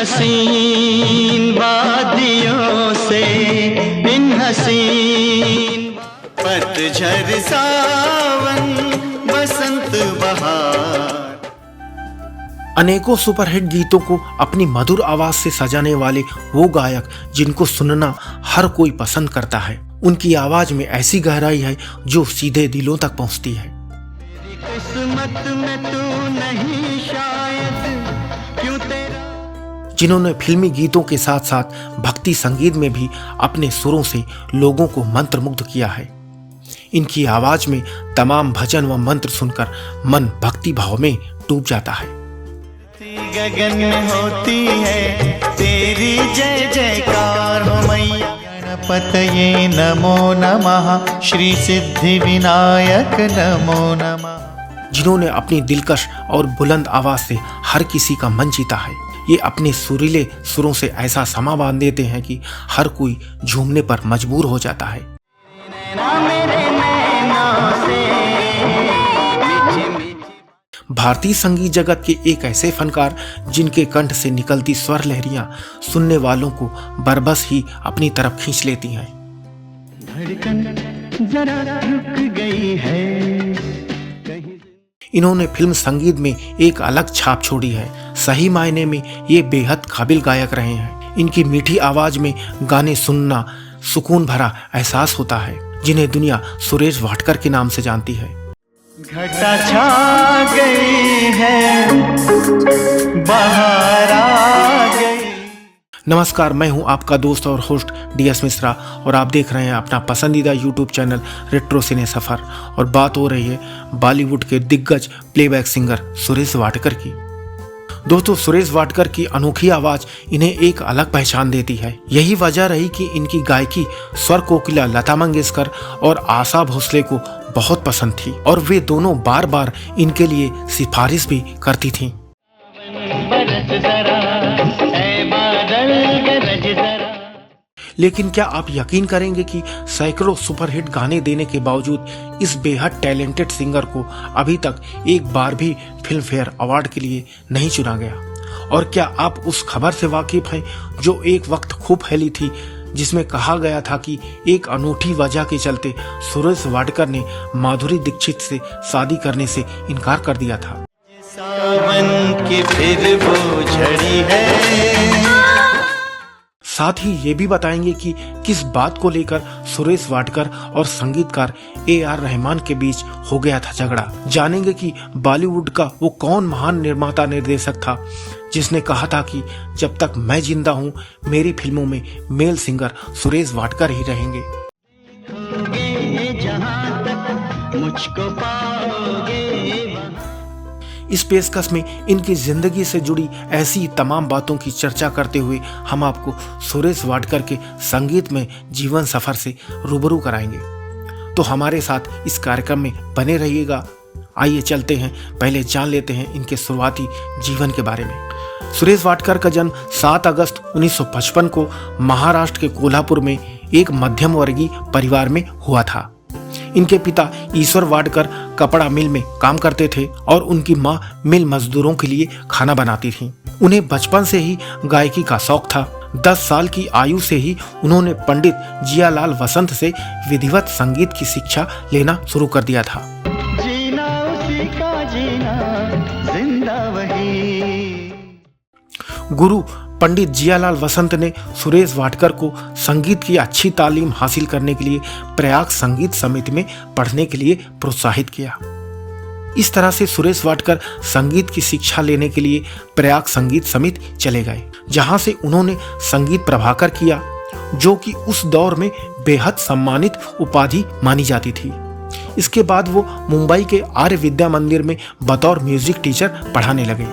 हसीन वादियों से, इन हसीन पतझड़ सावन बसंत बहार। अनेकों सुपरहिट गीतों को अपनी मधुर आवाज से सजाने वाले वो गायक जिनको सुनना हर कोई पसंद करता है। उनकी आवाज में ऐसी गहराई है जो सीधे दिलों तक पहुंचती है। किस्मत में तू नहीं शायद, क्यों तेरा। जिन्होंने फिल्मी गीतों के साथ साथ भक्ति संगीत में भी अपने सुरों से लोगों को मंत्रमुग्ध किया है। इनकी आवाज में तमाम भजन व मंत्र सुनकर मन भक्ति भाव में डूब जाता है। गगन में होती है तेरी जय जयकार हो मैया। गणपतये नमो नमः, श्री सिद्धि विनायक नमो नमः। जिन्होंने अपनी दिलकश और बुलंद आवाज से हर किसी का मन जीता है। ये अपने सुरीले सुरों से ऐसा समा बांध देते हैं कि हर कोई झूमने पर मजबूर हो जाता है। भारतीय संगीत जगत के एक ऐसे फनकार जिनके कंठ से निकलती स्वर लहरियां सुनने वालों को बरबस ही अपनी तरफ खींच लेती हैं। धड़कन जरा रुक गई है। इन्होंने फिल्म संगीत में एक अलग छाप छोड़ी है। सही मायने में ये बेहद काबिल गायक रहे हैं। इनकी मीठी आवाज में गाने सुनना सुकून भरा एहसास होता है, जिन्हें दुनिया सुरेश वाडकर के नाम से जानती है। घटा छा गई है, बाहर आ गई। नमस्कार, मैं हूं आपका दोस्त और होस्ट DS मिश्रा और आप देख रहे हैं अपना पसंदीदा YouTube चैनल रेट्रो सिने सफर। और बात हो रही है बॉलीवुड के दिग्गज प्लेबैक सिंगर सुरेश वाडकर की। दोस्तों, सुरेश वाडकर की अनोखी आवाज इन्हें एक अलग पहचान देती है। यही वजह रही कि इनकी गायकी स्वर कोकिला लता मंगेशकर और आशा भोसले को बहुत पसंद थी और वे दोनों बार बार इनके लिए सिफारिश भी करती थीं। लेकिन क्या आप यकीन करेंगे कि सैकड़ों सुपरहिट गाने देने के बावजूद इस बेहद टैलेंटेड सिंगर को अभी तक एक बार भी फिल्म फेयर अवार्ड के लिए नहीं चुना गया? और क्या आप उस खबर से वाकिफ हैं जो एक वक्त खूब फैली थी, जिसमें कहा गया था कि एक अनूठी वजह के चलते सुरेश वाडकर ने माधुरी दीक्षित से शादी करने से इनकार कर दिया था। सावन की फिर वो झड़ी है। साथ ही ये भी बताएंगे कि किस बात को लेकर सुरेश वाडकर और संगीतकार AR रहमान के बीच हो गया था झगड़ा। जानेंगे कि बॉलीवुड का वो कौन महान निर्माता निर्देशक था जिसने कहा था कि जब तक मैं जिंदा हूँ मेरी फिल्मों में मेल सिंगर सुरेश वाडकर ही रहेंगे। मुझको पाओगे। इस पेशकश में इनकी जिंदगी से जुड़ी ऐसी तमाम बातों की चर्चा करते हुए हम आपको सुरेश वाडकर के संगीत में जीवन सफर से रूबरू कराएंगे। तो हमारे साथ इस कार्यक्रम में बने रहिएगा। आइए चलते हैं, पहले जान लेते हैं इनके शुरुआती जीवन के बारे में। सुरेश वाडकर का जन्म 7 अगस्त 1955 को महाराष्ट्र के कोल्हापुर में एक मध्यम वर्गीय परिवार में हुआ था। इनके पिता ईश्वर वाडकर कपड़ा मिल में काम करते थे और उनकी मां मिल मजदूरों के लिए खाना बनाती थीं। उन्हें बचपन से ही गायकी का शौक था। 10 साल की आयु से ही उन्होंने पंडित जियालाल वसंत से विधिवत संगीत की शिक्षा लेना शुरू कर दिया था। जीना उसी का जीना, जिंदा वही। गुरु पंडित जियालाल वसंत ने सुरेश वाडकर को संगीत की अच्छी तालीम हासिल करने के लिए प्रयाग संगीत समिति में पढ़ने के लिए प्रोत्साहित किया। इस तरह से सुरेश वाडकर संगीत की शिक्षा लेने के लिए प्रयाग संगीत समिति चले गए, जहां से उन्होंने संगीत प्रभाकर किया, जो कि उस दौर में बेहद सम्मानित उपाधि मानी जाती थी। इसके बाद वो मुंबई के आर्य विद्या मंदिर में बतौर म्यूजिक टीचर पढ़ाने लगे।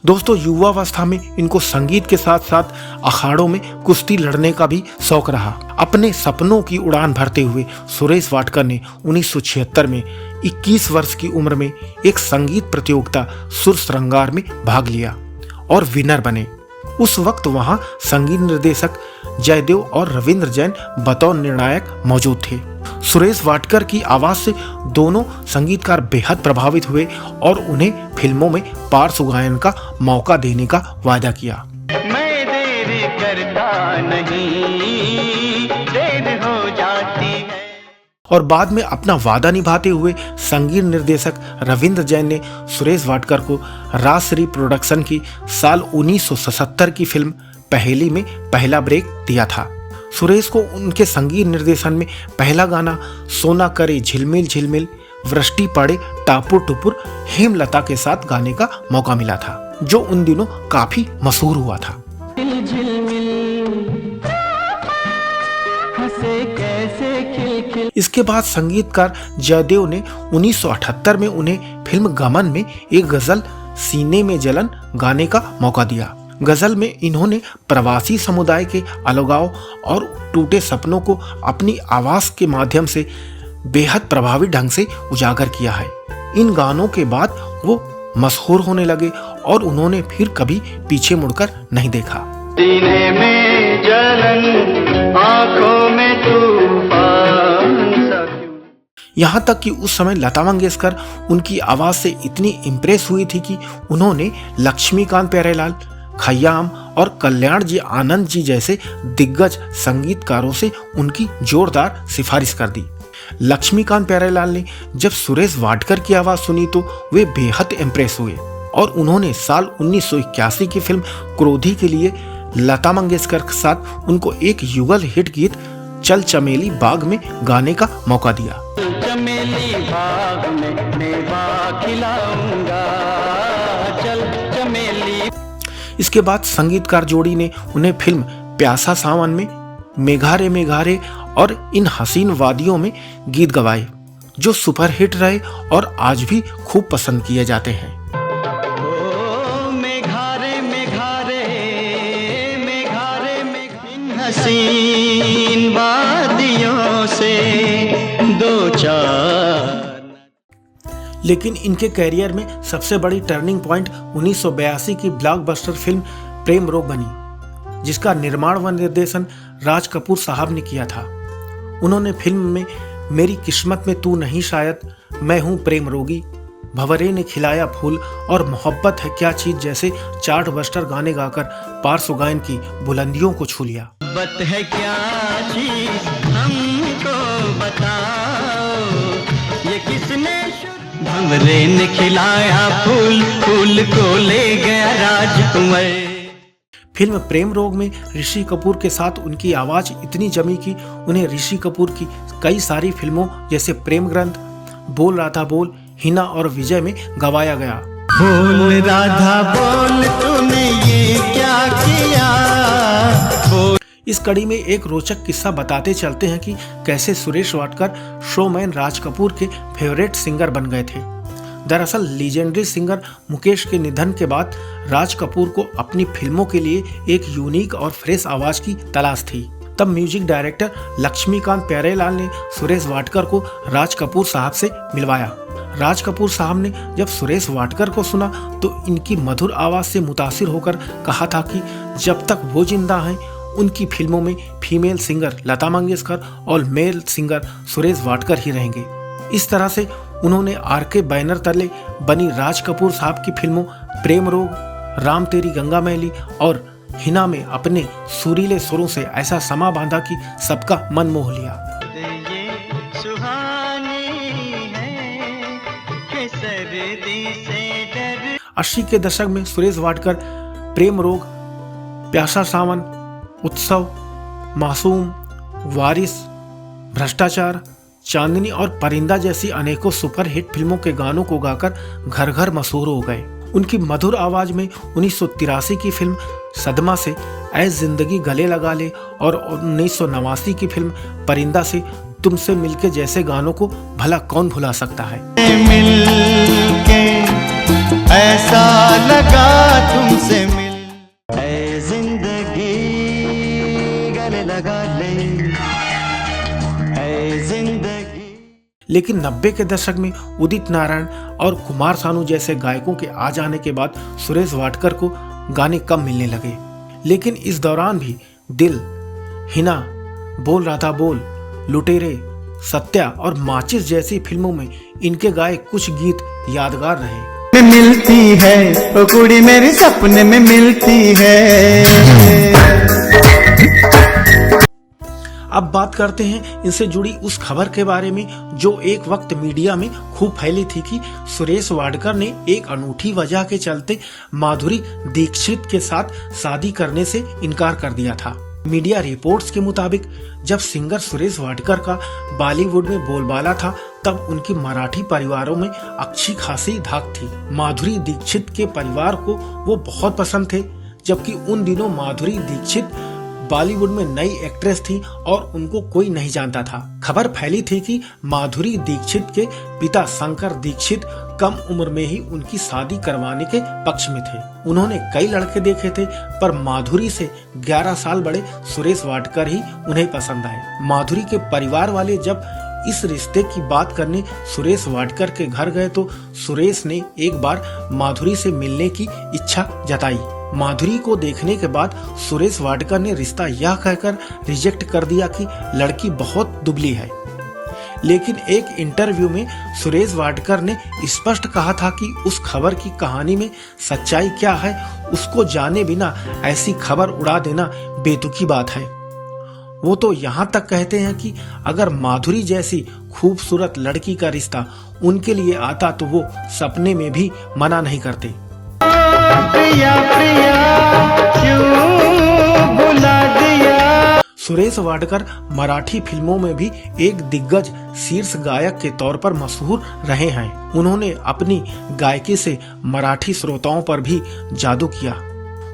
दोस्तों, युवावस्था में इनको संगीत के साथ साथ अखाड़ों में कुश्ती लड़ने का भी शौक रहा। अपने सपनों की उड़ान भरते हुए सुरेश वाडकर ने 1976 में 21 वर्ष की उम्र में एक संगीत प्रतियोगिता सुर श्रृंगार में भाग लिया और विनर बने। उस वक्त वहां संगीत निर्देशक जयदेव और रविंद्र जैन बतौर निर्णायक मौजूद थे। सुरेश वाडकर की आवाज से दोनों संगीतकार बेहद प्रभावित हुए और उन्हें फिल्मों में पार्श्व गायन का मौका देने का वादा किया। मैं देर करता नहीं, देर हो जाती है। और बाद में अपना वादा निभाते हुए संगीत निर्देशक रविंद्र जैन ने सुरेश वाडकर को राजश्री प्रोडक्शन की साल 1977 की फिल्म पहेली में पहला ब्रेक दिया था। सुरेश को उनके संगीत निर्देशन में पहला गाना सोना करे झिलमिल झिलमिल, वृष्टि पड़े टापुर टुपुर हेमलता के साथ गाने का मौका मिला था, जो उन दिनों काफी मशहूर हुआ था। इसके बाद संगीतकार जयदेव ने 1978 में उन्हें फिल्म गमन में एक गजल सीने में जलन गाने का मौका दिया। गजल में इन्होंने प्रवासी समुदाय के अलगाव और टूटे सपनों को अपनी आवाज के माध्यम से बेहद प्रभावी ढंग से उजागर किया है। इन गानों के बाद वो मशहूर होने लगे और उन्होंने फिर कभी पीछे मुड़कर नहीं देखा। सीने में जलन, आंखों में तूफान सा क्यों। यहाँ तक कि उस समय लता मंगेशकर उनकी आवाज से इतनी इम्प्रेस हुई थी कि उन्होंने लक्ष्मीकांत प्यारेलाल, खयाम और कल्याण जी आनंद जी जैसे दिग्गज संगीतकारों से उनकी जोरदार सिफारिश कर दी। लक्ष्मीकांत प्यारेलाल ने जब सुरेश वाडकर की आवाज सुनी तो वे बेहद इम्प्रेस हुए और उन्होंने साल 1981 की फिल्म क्रोधी के लिए लता मंगेशकर के साथ उनको एक युगल हिट गीत चल चमेली बाग में गाने का मौका दिया। चमेली बाग में मेवा खिलाऊंगा, चल चमेली। इसके बाद संगीतकार जोड़ी ने उन्हें फिल्म प्यासा सावन में मेघारे मेघारे और इन हसीन वादियों में गीत गवाए, जो सुपरहिट रहे और आज भी खूब पसंद किए जाते हैं। हसीन वादियों से दो चार। लेकिन इनके कैरियर में सबसे बड़ी टर्निंग पॉइंट 1982 की ब्लॉकबस्टर फिल्म प्रेम रोग बनी, जिसका निर्माण व निर्देशन राज कपूर साहब ने किया था। उन्होंने फिल्म में मेरी किस्मत में तू नहीं शायद, मैं हूँ प्रेम रोगी, भंवरे ने खिलाया फूल और मोहब्बत है क्या चीज जैसे चार्ट बस्टर गाने गाकर पार्श्व गायन की बुलंदियों को छू लिया। मोहब्बत है क्या चीज हमको बताओ, ये किसने भंवरे ने खिलाया फूल, फूल को ले गया राजकुमार। फिल्म प्रेम रोग में ऋषि कपूर के साथ उनकी आवाज इतनी जमी कि उन्हें ऋषि कपूर की कई सारी फिल्मों जैसे प्रेम ग्रंथ, बोल राधा बोल, हिना और विजय में गवाया गया। बोल राधा बोल तूने ये क्या किया। इस कड़ी में एक रोचक किस्सा बताते चलते हैं कि कैसे सुरेश वाडकर शोमैन राज कपूर के फेवरेट सिंगर बन गए थे। दरअसल लीजेंडरी सिंगर मुकेश के निधन के बाद राज कपूर को अपनी फिल्मों के लिए एक यूनिक और फ्रेश आवाज की तलाश थी। तब म्यूजिक डायरेक्टर लक्ष्मीकांत प्यारेलाल ने सुरेश वाडकर को राज कपूर साहब से मिलवाया। राज कपूर साहब ने जब सुरेश वाडकर को सुना तो इनकी मधुर आवाज से मुतासिर होकर कहा था कि जब तक वो जिंदा हैं उनकी फिल्मों में फीमेल सिंगर लता मंगेशकर और मेल सिंगर सुरेश वाडकर ही रहेंगे। इस तरह से उन्होंने आरके बैनर तले बनी राज कपूर साहब की फिल्मों प्रेम रोग, राम तेरी गंगा मैली और हिना में अपने सुरीले सुरों से ऐसा समा बांधा कि सबका मन मोह लिया। ये सुहानी है कि सर्दी से डर। 80 के दशक में सुरेश वाडकर प्रेम रोग, प्यासा सावन, उत्सव, मासूम, वारिस, भ्रष्टाचार, चांदनी और परिंदा जैसी अनेकों सुपरहिट फिल्मों के गानों को गाकर घर घर मशहूर हो गए। उनकी मधुर आवाज में 1983 की फिल्म सदमा से ऐ जिंदगी गले लगा ले और 1989 की फिल्म परिंदा से तुमसे मिलके जैसे गानों को भला कौन भुला सकता है। मिलके ऐसा लगा तुमसे मिल, ऐ जिंदगी गले लगा ले, ऐ जिंदगी। लेकिन 90 के दशक में उदित नारायण और कुमार सानू जैसे गायकों के आ जाने के बाद सुरेश वाडकर को गाने कम मिलने लगे। लेकिन इस दौरान भी दिल, हिना, बोल रहा था बोल, लुटेरे, सत्या और माचिस जैसी फिल्मों में इनके गाए कुछ गीत यादगार रहे। मिलती है ओ कुड़ी मेरे सपने में मिलती है। अब बात करते हैं इनसे जुड़ी उस खबर के बारे में जो एक वक्त मीडिया में खूब फैली थी कि सुरेश वाडकर ने एक अनूठी वजह के चलते माधुरी दीक्षित के साथ शादी करने से इनकार कर दिया था। मीडिया रिपोर्ट्स के मुताबिक जब सिंगर सुरेश वाडकर का बॉलीवुड में बोलबाला था तब उनकी मराठी परिवारों में अच्छी खासी धाक थी। माधुरी दीक्षित के परिवार को वो बहुत पसंद थे, जबकि उन दिनों माधुरी दीक्षित बॉलीवुड में नई एक्ट्रेस थी और उनको कोई नहीं जानता था। खबर फैली थी कि माधुरी दीक्षित के पिता शंकर दीक्षित कम उम्र में ही उनकी शादी करवाने के पक्ष में थे। उन्होंने कई लड़के देखे थे पर माधुरी से 11 साल बड़े सुरेश वाडकर ही उन्हें पसंद आए। माधुरी के परिवार वाले जब इस रिश्ते की बात करने सुरेश वाडकर के घर गए तो सुरेश ने एक बार माधुरी से मिलने की इच्छा जताई। माधुरी को देखने के बाद सुरेश वाडकर ने रिश्ता यह कहकर रिजेक्ट कर दिया कि लड़की बहुत दुबली है। लेकिन एक इंटरव्यू में सुरेश वाडकर ने स्पष्ट कहा था कि उस खबर की कहानी में सच्चाई क्या है उसको जाने बिना ऐसी खबर उड़ा देना बेतुकी बात है। वो तो यहाँ तक कहते हैं कि अगर माधुरी जैसी खूबसूरत लड़की का रिश्ता उनके लिए आता तो वो सपने में भी मना नहीं करते। प्रिया प्रिया क्यों बुला दिया। सुरेश वाडकर मराठी फिल्मों में भी एक दिग्गज शीर्ष गायक के तौर पर मशहूर रहे हैं। उन्होंने अपनी गायकी से मराठी श्रोताओं पर भी जादू किया।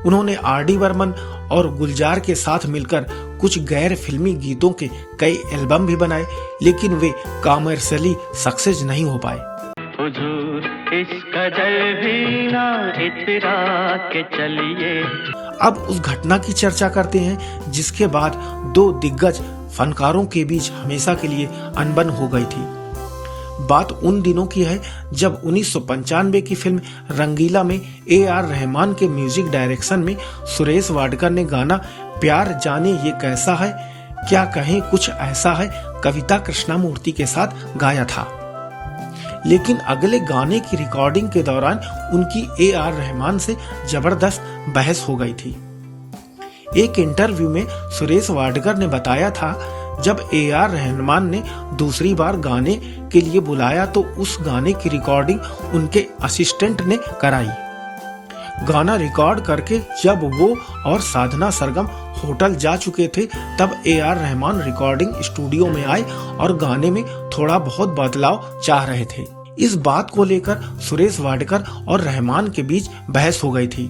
उन्होंने आर.डी. बर्मन और गुलजार के साथ मिलकर कुछ गैर फिल्मी गीतों के कई एल्बम भी बनाए, लेकिन वे कॉमर्शियली सक्सेस नहीं हो पाए। हुजूर इस कदर भी ना इतरा के चलिए। अब उस घटना की चर्चा करते हैं जिसके बाद दो दिग्गज फनकारों के बीच हमेशा के लिए अनबन हो गई थी। बात उन दिनों की है जब 1995 की फिल्म रंगीला में A.R. रहमान के म्यूजिक डायरेक्शन में सुरेश वाडकर ने गाना प्यार जाने ये कैसा है, क्या कहें कुछ ऐसा है कविता कृष्णमूर्ति के साथ गाया था। लेकिन अगले गाने की रिकॉर्डिंग के दौरान उनकी A.R. रहमान से जबरदस्त बहस हो गई थी। एक इंटरव्यू में सुरेश वाडकर ने बताया था जब A.R. रहमान ने दूसरी बार गाने के लिए बुलाया तो उस गाने की रिकॉर्डिंग उनके असिस्टेंट ने कराई। गाना रिकॉर्ड करके जब वो और साधना सरगम होटल जा चुके थे तब A.R. रहमान रिकॉर्डिंग स्टूडियो में आए और गाने में थोड़ा बहुत बदलाव चाह रहे थे। इस बात को लेकर सुरेश वाडकर और रहमान के बीच बहस हो गई थी।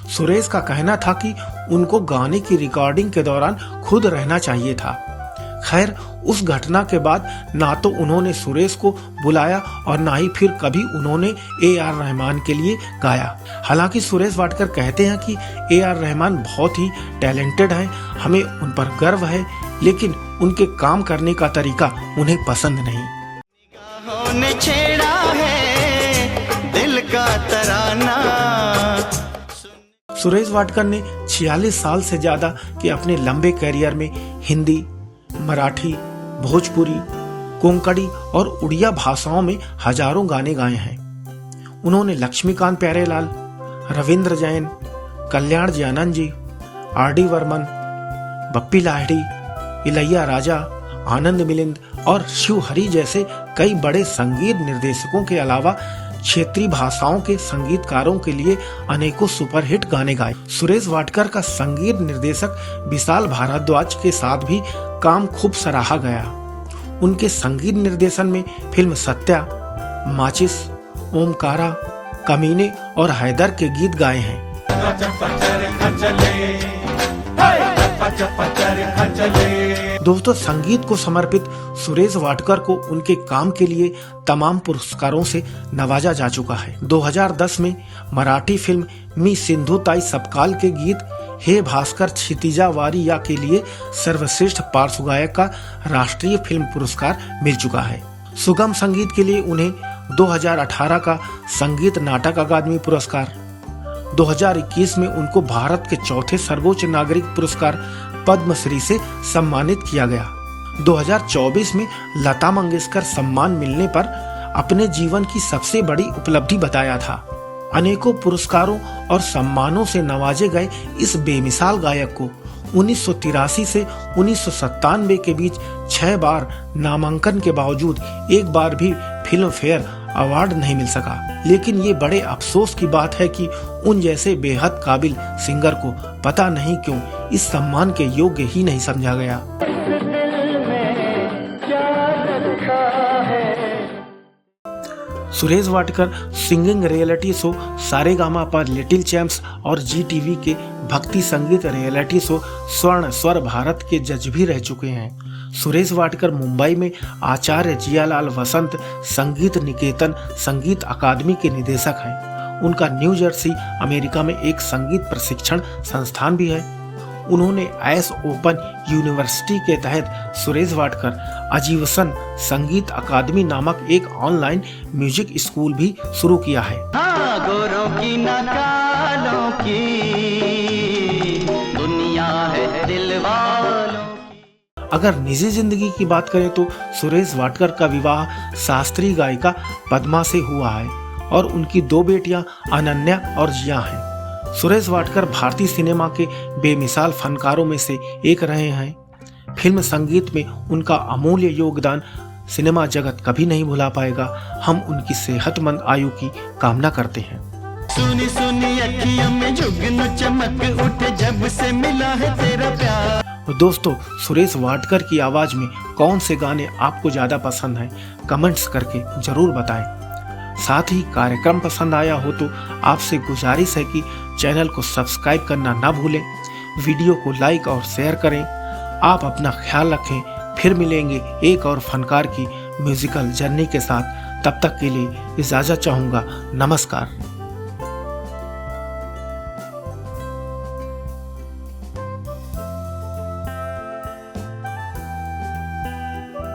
सुरेश का कहना था कि उनको गाने की रिकॉर्डिंग के दौरान खुद रहना चाहिए था। खैर, उस घटना के बाद ना तो उन्होंने सुरेश को बुलाया और ना ही फिर कभी उन्होंने A.R. रहमान के लिए गाया। हालांकि सुरेश वाडकर कहते हैं कि A.R. रहमान बहुत ही टैलेंटेड हैं, हमें उन पर गर्व है, लेकिन उनके काम करने का तरीका उन्हें पसंद नहीं। निगाहों ने छेड़ा है दिल का तराना। सुरेश वाडकर ने 46 साल से ज्यादा के अपने लंबे करियर में हिंदी, मराठी, भोजपुरी, कोंकणी और उड़िया भाषाओं में हजारों गाने गाए हैं। उन्होंने लक्ष्मीकांत प्यारेलाल, रविंद्र जैन, कल्याण जी आनंद जी, आर.डी. बर्मन, बप्पी लाहिड़ी, इलैया राजा, आनंद मिलिंद और शिव हरी जैसे कई बड़े संगीत निर्देशकों के अलावा क्षेत्रीय भाषाओं के संगीतकारों के लिए अनेकों सुपरहिट गाने गाए। सुरेश वाडकर का संगीत निर्देशक विशाल भारद्वाज के साथ भी काम खूब सराहा गया। उनके संगीत निर्देशन में फिल्म सत्या, माचिस, ओमकारा, कमीने और हैदर के गीत गाए हैं। दोस्तों, संगीत को समर्पित सुरेश वाडकर को उनके काम के लिए तमाम पुरस्कारों से नवाजा जा चुका है। 2010 में मराठी फिल्म मी सिंधुताई सपकाल के गीत हे भास्कर क्षितिजा वारी या के लिए सर्वश्रेष्ठ पार्श्व गायक का राष्ट्रीय फिल्म पुरस्कार मिल चुका है। सुगम संगीत के लिए उन्हें 2018 का संगीत नाटक अकादमी पुरस्कार, 2021 में उनको भारत के चौथे सर्वोच्च नागरिक पुरस्कार पद्मश्री से सम्मानित किया गया। 2024 में लता मंगेशकर सम्मान मिलने पर अपने जीवन की सबसे बड़ी उपलब्धि बताया था। अनेकों पुरस्कारों और सम्मानों से नवाजे गए इस बेमिसाल गायक को 1983 से 1997 के बीच 6 बार नामांकन के बावजूद एक बार भी फिल्म फेयर अवार्ड नहीं मिल सका। लेकिन ये बड़े अफसोस की बात है कि उन जैसे बेहद काबिल सिंगर को पता नहीं क्यों इस सम्मान के योग्य ही नहीं समझा गया। Suresh Wadkar singing reality show Saregama पर लिटिल चैम्प्स और GTV के भक्ति संगीत रियलिटी शो स्वर्ण स्वर भारत के जज भी रह चुके हैं। सुरेश वाडकर मुंबई में आचार्य जियालाल वसंत संगीत निकेतन संगीत अकादमी के निदेशक हैं। उनका न्यू जर्सी अमेरिका में एक संगीत प्रशिक्षण संस्थान भी है। उन्होंने एस ओपन यूनिवर्सिटी के तहत सुरेश वाडकर आजीवन संगीत अकादमी नामक एक ऑनलाइन म्यूजिक स्कूल भी शुरू किया है। हाँ, गोरों की न कालों की दुनिया है दिल वालों की। अगर निजी जिंदगी की बात करें तो सुरेश वाडकर का विवाह शास्त्रीय गायिका पद्मा से हुआ है और उनकी 2 बेटियां अनन्या और जिया हैं। सुरेश वाडकर भारतीय सिनेमा के बेमिसाल फनकारों में से एक रहे हैं। फिल्म संगीत में उनका अमूल्य योगदान सिनेमा जगत कभी नहीं भुला पाएगा। हम उनकी सेहतमंद आयु की कामना करते हैं। सुनी सुनी अखियों में जुगनू चमक उठे जब से मिला है तेरा प्यार। दोस्तों, सुरेश वाडकर की आवाज में कौन से गाने आपको ज्यादा पसंद हैं, कमेंट्स करके जरूर बताएं। साथ ही कार्यक्रम पसंद आया हो तो आपसे गुजारिश है कि चैनल को सब्सक्राइब करना ना भूलें, वीडियो को लाइक और शेयर करें। आप अपना ख्याल रखें। फिर मिलेंगे एक और फनकार की म्यूजिकल जर्नी के साथ। तब तक के लिए इजाजत चाहूँगा। नमस्कार।